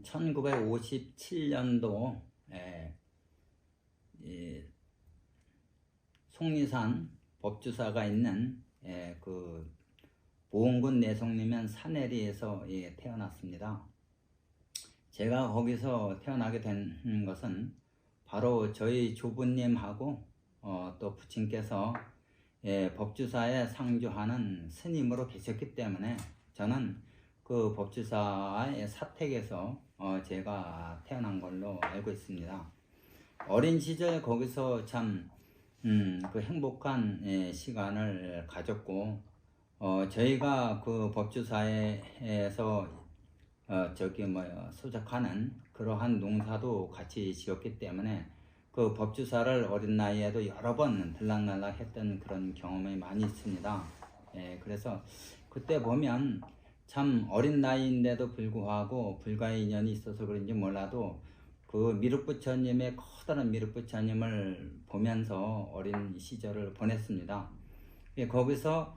1957년도 속리산 법주사가 있는 그 보은군 내송리면 산해리에서 태어났습니다. 제가 거기서 태어나게 된 것은 바로 저희 조부님하고 또 부친께서 법주사에 상주하는 스님으로 계셨기 때문에 저는 그 법주사의 사택에서 제가 태어난 걸로 알고 있습니다. 어린 시절 거기서 참 그 행복한 시간을 가졌고 저희가 그 법주사에서 소작하는 그러한 농사도 같이 지었기 때문에 그 법주사를 어린 나이에도 여러 번 들락날락 했던 그런 경험이 많이 있습니다. 그래서 그때 보면 참 어린 나이인데도 불구하고 불가의 인연이 있어서 그런지 몰라도 그 미륵부처님의 커다란 미륵부처님을 보면서 어린 시절을 보냈습니다. 거기서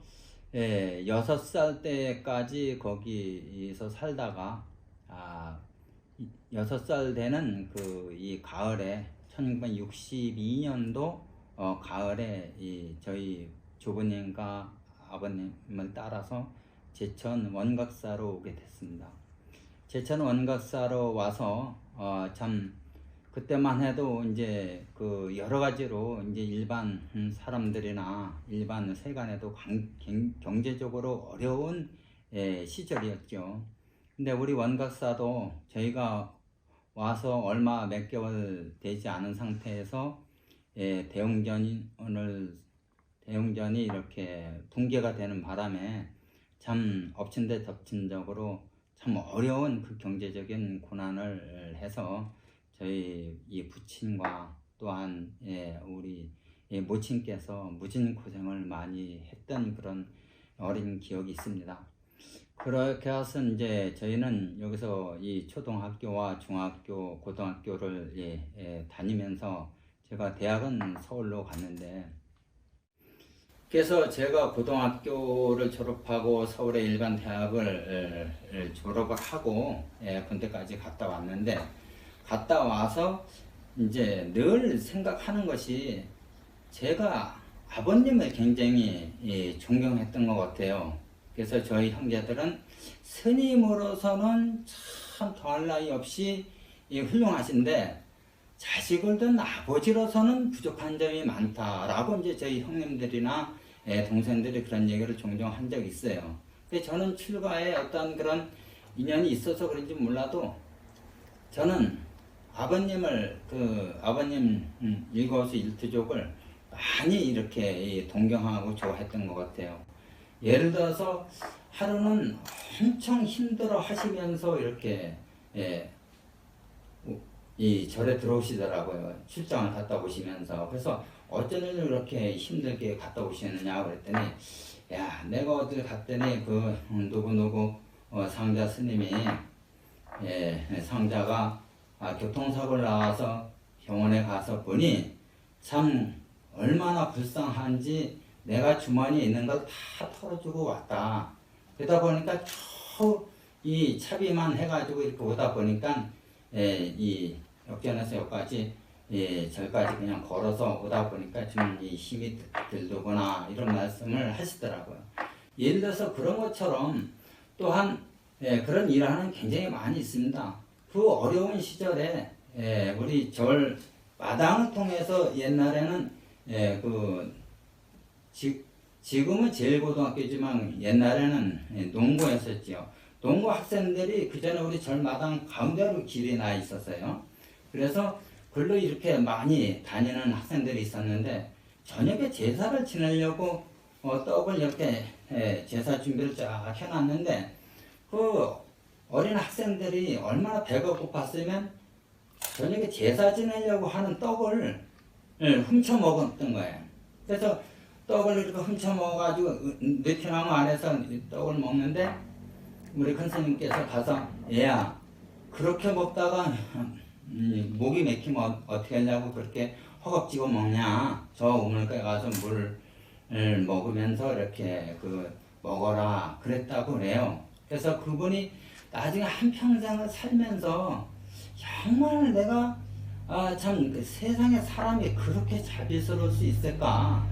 6살 때까지 거기서 살다가 6살 되는 이 가을에 1962년도 가을에 저희 조부님과 아버님을 따라서 제천 원각사로 오게 됐습니다. 제천 원각사로 와서 참 그때만 해도 이제 그 여러 가지로 이제 일반 사람들이나 일반 세간에도 경제적으로 어려운 시절이었죠. 근데 우리 원각사도 저희가 와서 얼마 몇 개월 되지 않은 상태에서 대웅전이 이렇게 붕괴가 되는 바람에 참 엎친 데 덮친 적으로 참 어려운 그 경제적인 고난을 해서 저희 이 부친과 또한 우리 모친께서 무진 고생을 많이 했던 그런 어린 기억이 있습니다. 그렇게 해서 이제 저희는 여기서 이 초등학교와 중학교, 고등학교를 다니면서 제가 대학은 서울로 갔는데, 그래서 제가 고등학교를 졸업하고 서울의 일반 대학을 졸업을 하고 군대까지 갔다 왔는데, 갔다 와서 이제 늘 생각하는 것이 제가 아버님을 굉장히 존경했던 것 같아요. 그래서 저희 형제들은 스님으로서는 참 더할 나위 없이 훌륭하신데 자식을 둔 아버지로서는 부족한 점이 많다라고 이제 저희 형님들이나 동생들이 그런 얘기를 종종 한 적이 있어요. 근데 저는 출가에 어떤 그런 인연이 있어서 그런지 몰라도 저는 아버님을 아버님 일거수 일투족을 많이 이렇게 동경하고 좋아했던 것 같아요. 예를 들어서 하루는 엄청 힘들어 하시면서 이렇게 이 절에 들어오시더라고요. 출장을 갔다 오시면서. 그래서 어쩐 일로 이렇게 힘들게 갔다 오시느냐 그랬더니, 야, 내가 어딜 갔더니 그 누구 상자 스님이 상자가 교통사고를 나와서 병원에 가서 보니 참 얼마나 불쌍한지 내가 주머니에 있는 걸 다 털어주고 왔다. 그러다 보니까 이 차비만 해가지고 이렇게 오다 보니까 이 역전에서 여기까지 절까지 그냥 걸어서 오다 보니까 좀 이 힘이 들더구나 이런 말씀을 하시더라고요. 예를 들어서 그런 것처럼 또한 그런 일하는 굉장히 많이 있습니다. 그 어려운 시절에 우리 절 마당을 통해서 옛날에는 지금은 제일고등학교지만 옛날에는 농고였었지요. 농고 학생들이 그 전에 우리 절마당 가운데로 길이 나 있었어요. 그래서 글로 이렇게 많이 다니는 학생들이 있었는데 저녁에 제사를 지내려고 떡을 이렇게 제사 준비를 쫙 해놨는데 그 어린 학생들이 얼마나 배가 고팠으면 저녁에 제사 지내려고 하는 떡을 훔쳐 먹었던 거예요. 그래서 떡을 이렇게 훔쳐 먹어가지고 느티나무 안에서 떡을 먹는데 우리 큰 스님께서 가서 얘야 그렇게 먹다가 목이 맥히면 어떻게 하냐고 그렇게 허겁지겁 먹냐. 저 우물가에 가서 물을 먹으면서 이렇게 먹어라 그랬다고 그래요. 그래서 그분이 나중에 한평생을 살면서 정말 내가 참 세상에 사람이 그렇게 자비스러울 수 있을까?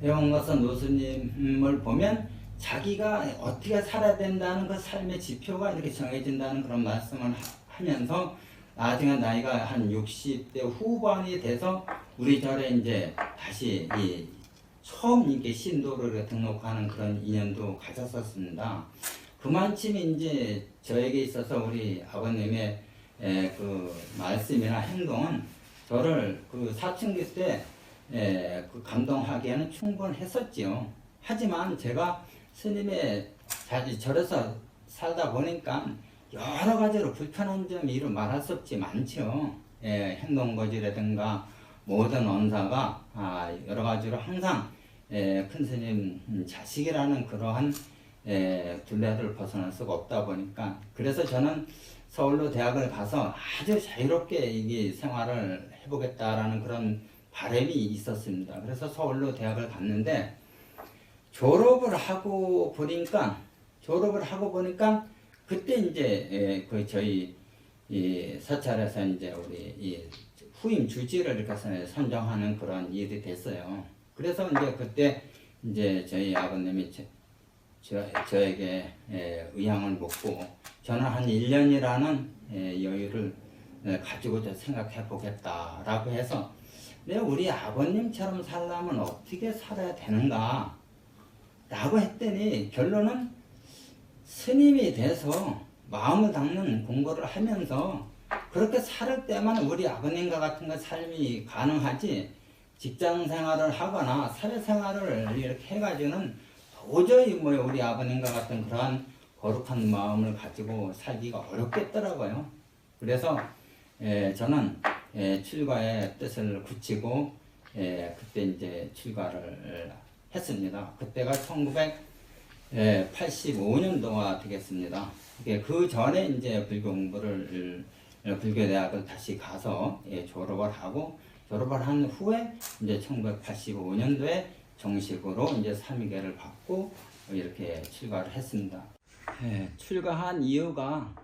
배원거선 노스님을 보면 자기가 어떻게 살아야 된다는 그 삶의 지표가 이렇게 정해진다는 그런 말씀을 하면서 나중에 나이가 한 60대 후반이 돼서 우리 절에 이제 다시 처음 이렇게 신도를 등록하는 그런 인연도 가졌었습니다. 그만큼 이제 저에게 있어서 우리 아버님의 그 말씀이나 행동은 저를 그 사춘기 때 그 감동하기에는 충분했었지요. 하지만 제가 스님의 절에서 살다 보니까 여러 가지로 불편한 점이 이루 말할 수 없지 많죠. 행동거지라든가 모든 언사가 여러 가지로 항상 큰 스님 자식이라는 그러한 둘레를 벗어날 수가 없다 보니까, 그래서 저는 서울로 대학을 가서 아주 자유롭게 이 생활을 해보겠다라는 그런 바람이 있었습니다. 그래서 서울로 대학을 갔는데 졸업을 하고 보니까 그때 이제 그 저희 사찰에서 이제 우리 후임 주지를 이렇게 선정하는 그런 일이 됐어요. 그래서 이제 그때 이제 저희 아버님이 저에게 의향을 묻고, 저는 한 1년이라는 여유를 가지고 생각해 보겠다라고 해서, 내가 우리 아버님처럼 살려면 어떻게 살아야 되는가 라고 했더니, 결론은 스님이 돼서 마음을 닦는 공부를 하면서 그렇게 살 때만 우리 아버님과 같은 그 삶이 가능하지, 직장 생활을 하거나 사회생활을 이렇게 해가지고는 도저히 우리 아버님과 같은 그러한 거룩한 마음을 가지고 살기가 어렵겠더라고요. 그래서 저는 출가의 뜻을 굳히고 그때 이제 출가를 했습니다. 그때가 1985년도가 되겠습니다. 그 전에 이제 불교 공부를 불교대학을 다시 가서 졸업을 한 후에 이제 1985년도에 정식으로 이제 삼위계를 받고 이렇게 출가를 했습니다. 출가한 이유가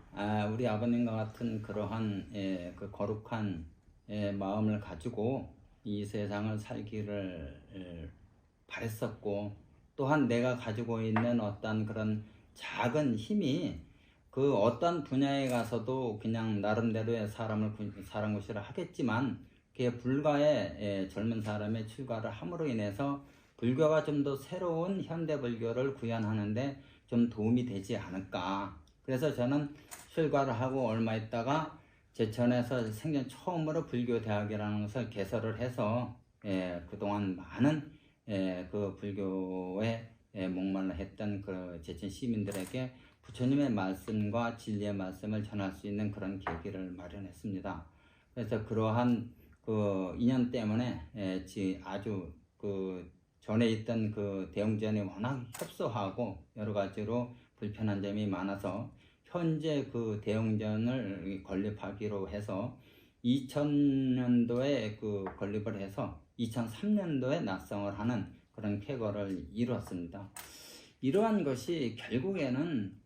우리 아버님과 같은 그러한 그 거룩한 마음을 가지고 이 세상을 살기를 바랬었고, 또한 내가 가지고 있는 어떤 그런 작은 힘이 그 어떤 분야에 가서도 그냥 나름대로의 사람 구실을 하겠지만, 그게 불가의 젊은 사람의 출가를 함으로 인해서 불교가 좀 더 새로운 현대 불교를 구현하는데 좀 도움이 되지 않을까. 그래서 저는 출가를 하고 얼마 있다가 제천에서 생전 처음으로 불교대학이라는 것을 개설을 해서 그동안 많은 그 불교에 목말라 했던 그 제천 시민들에게 부처님의 말씀과 진리의 말씀을 전할 수 있는 그런 계기를 마련했습니다. 그래서 그러한 그 인연 때문에 아주 그 전에 있던 그 대웅전이 워낙 협소하고 여러 가지로 불편한 점이 많아서 현재 그 대웅전을 건립하기로 해서 2000년도에 그 건립을 해서 2003년도에 낙성을 하는 그런 쾌거를 이루었습니다. 이러한 것이 결국에는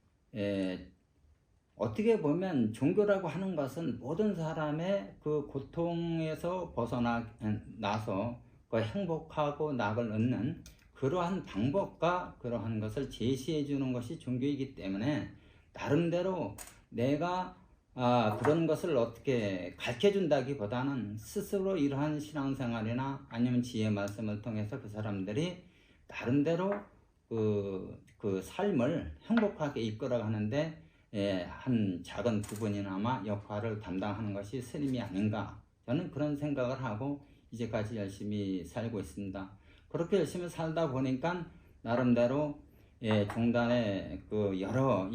어떻게 보면 종교라고 하는 것은 모든 사람의 그 고통에서 벗어나서 그 행복하고 낙을 얻는 그러한 방법과 그러한 것을 제시해 주는 것이 종교이기 때문에, 나름대로 내가 그런 것을 어떻게 가르쳐 준다기보다는 스스로 이러한 신앙생활이나 아니면 지혜 말씀을 통해서 그 사람들이 나름대로 그 삶을 행복하게 이끌어가는데 한 작은 부분이나마 역할을 담당하는 것이 스님이 아닌가, 저는 그런 생각을 하고 이제까지 열심히 살고 있습니다. 그렇게 열심히 살다 보니까 나름대로 종단의 그 여러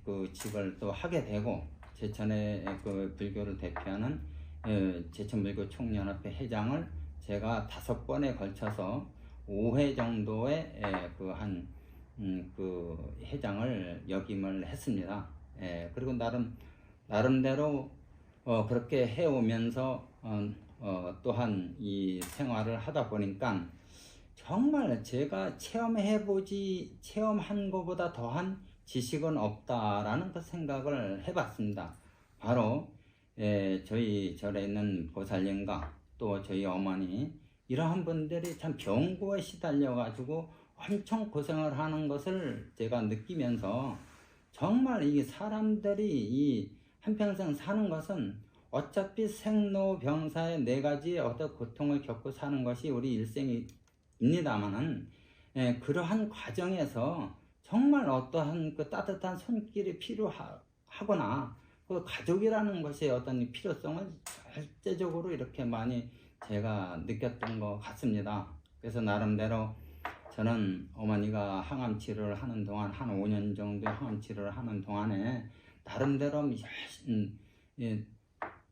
그 직을 또 하게 되고, 제천의 그 불교를 대표하는 제천불교 총연합회 회장을 제가 5번에 걸쳐서 5회 정도의 그 회장을 역임을 했습니다. 그리고 나름대로 그렇게 해오면서 또한 이 생활을 하다 보니까 정말 제가 체험한 것보다 더한 지식은 없다라는 그 생각을 해봤습니다. 바로 저희 절에 있는 보살님과 또 저희 어머니 이러한 분들이 참 병고에 시달려 가지고 엄청 고생을 하는 것을 제가 느끼면서 정말 이 사람들이 이 한평생 사는 것은 어차피 생로병사의 네 가지의 어떤 고통을 겪고 사는 것이 우리 일생입니다마는 그러한 과정에서 정말 어떠한 그 따뜻한 손길이 필요하거나 그 가족이라는 것의 어떤 필요성을 절대적으로 이렇게 많이 제가 느꼈던 것 같습니다. 그래서 나름대로 저는 어머니가 항암 치료를 하는 동안 한 5년 정도 항암 치료를 하는 동안에 나름대로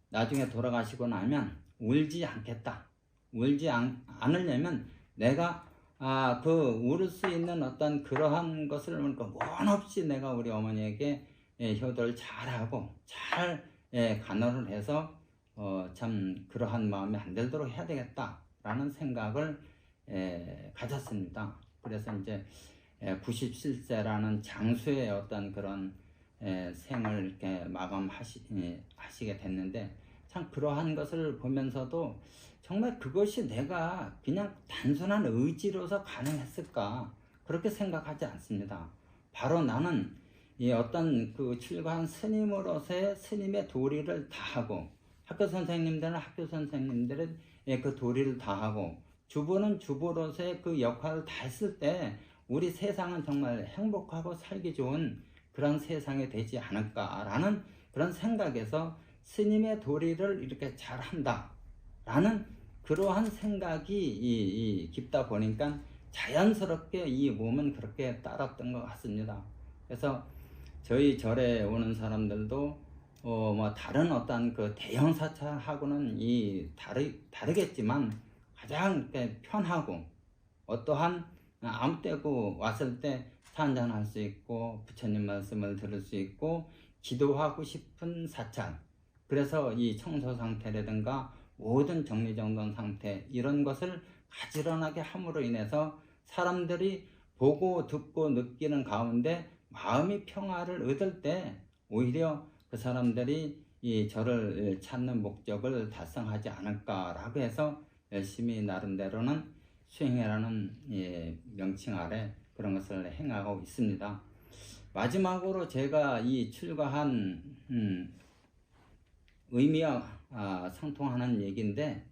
나중에 돌아가시고 나면 울지 않겠다. 울지 않으려면 내가 그 울을 수 있는 어떤 그러한 것을 원 없이 내가 우리 어머니에게 효도를 잘하고 잘 간호를 해서 참 그러한 마음이 안 들도록 해야 되겠다라는 생각을 가졌습니다. 그래서 이제 97세라는 장수의 어떤 그런 생을 이렇게 마감하시게 됐는데 참 그러한 것을 보면서도 정말 그것이 내가 그냥 단순한 의지로서 가능했을까 그렇게 생각하지 않습니다. 바로 나는 이 어떤 그 출가한 스님으로서의 스님의 도리를 다하고 학교 선생님들은 학교 선생님들은 그 도리를 다하고 주부는 주부로서의 그 역할을 다 했을 때 우리 세상은 정말 행복하고 살기 좋은 그런 세상이 되지 않을까라는 그런 생각에서 스님의 도리를 이렇게 잘한다 라는 그러한 생각이 깊다 보니까 자연스럽게 이 몸은 그렇게 따랐던 것 같습니다. 그래서 저희 절에 오는 사람들도 뭐 다른 어떤 그 대형 사찰하고는 다르겠지만 가장 이렇게 편하고 어떠한 아무 때고 왔을 때 차 한잔 할 수 있고 부처님 말씀을 들을 수 있고 기도하고 싶은 사찰. 그래서 이 청소 상태라든가 모든 정리정돈 상태 이런 것을 가지런하게 함으로 인해서 사람들이 보고 듣고 느끼는 가운데 마음이 평화를 얻을 때 오히려 그 사람들이 이 저를 찾는 목적을 달성하지 않을까라고 해서 열심히 나름대로는 수행이라는 명칭 아래 그런 것을 행하고 있습니다. 마지막으로 제가 이 출가한 의미와 상통하는 얘기인데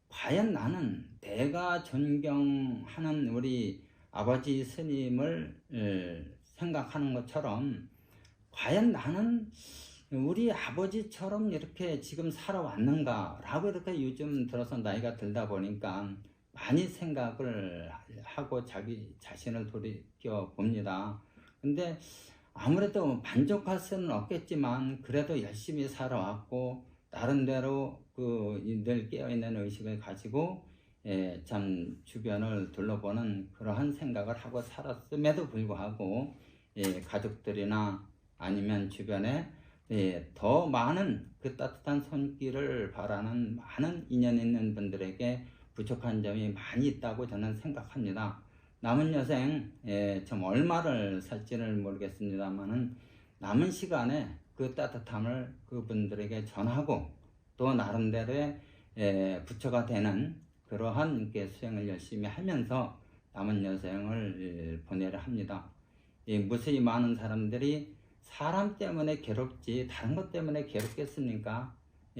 과연 나는 내가 존경하는 우리 아버지 스님을 생각하는 것처럼 과연 나는 우리 아버지처럼 이렇게 지금 살아왔는가 라고 이렇게 요즘 들어서 나이가 들다 보니까 많이 생각을 하고 자기 자신을 돌이켜 봅니다. 근데 아무래도 만족할 수는 없겠지만 그래도 열심히 살아왔고 나름대로 늘 깨어있는 의식을 가지고 참 주변을 둘러보는 그러한 생각을 하고 살았음에도 불구하고 가족들이나 아니면 주변에 더 많은 그 따뜻한 손길을 바라는 많은 인연 있는 분들에게 부족한 점이 많이 있다고 저는 생각합니다. 남은 여생 좀 얼마를 살지는 모르겠습니다만은 남은 시간에 그 따뜻함을 그분들에게 전하고 또 나름대로의 부처가 되는 그러한 수행을 열심히 하면서 남은 여생을 보내려 합니다. 무수히 많은 사람들이 사람 때문에 괴롭지 다른 것 때문에 괴롭겠습니까?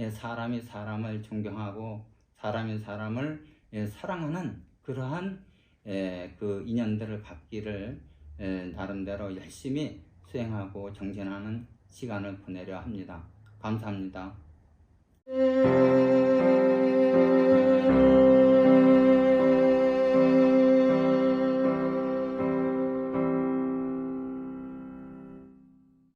사람이 사람을 존경하고 사람이 사람을 사랑하는 그러한 그 인연들을 갖기를 나름대로 열심히 수행하고 정진하는 시간을 보내려 합니다. 감사합니다.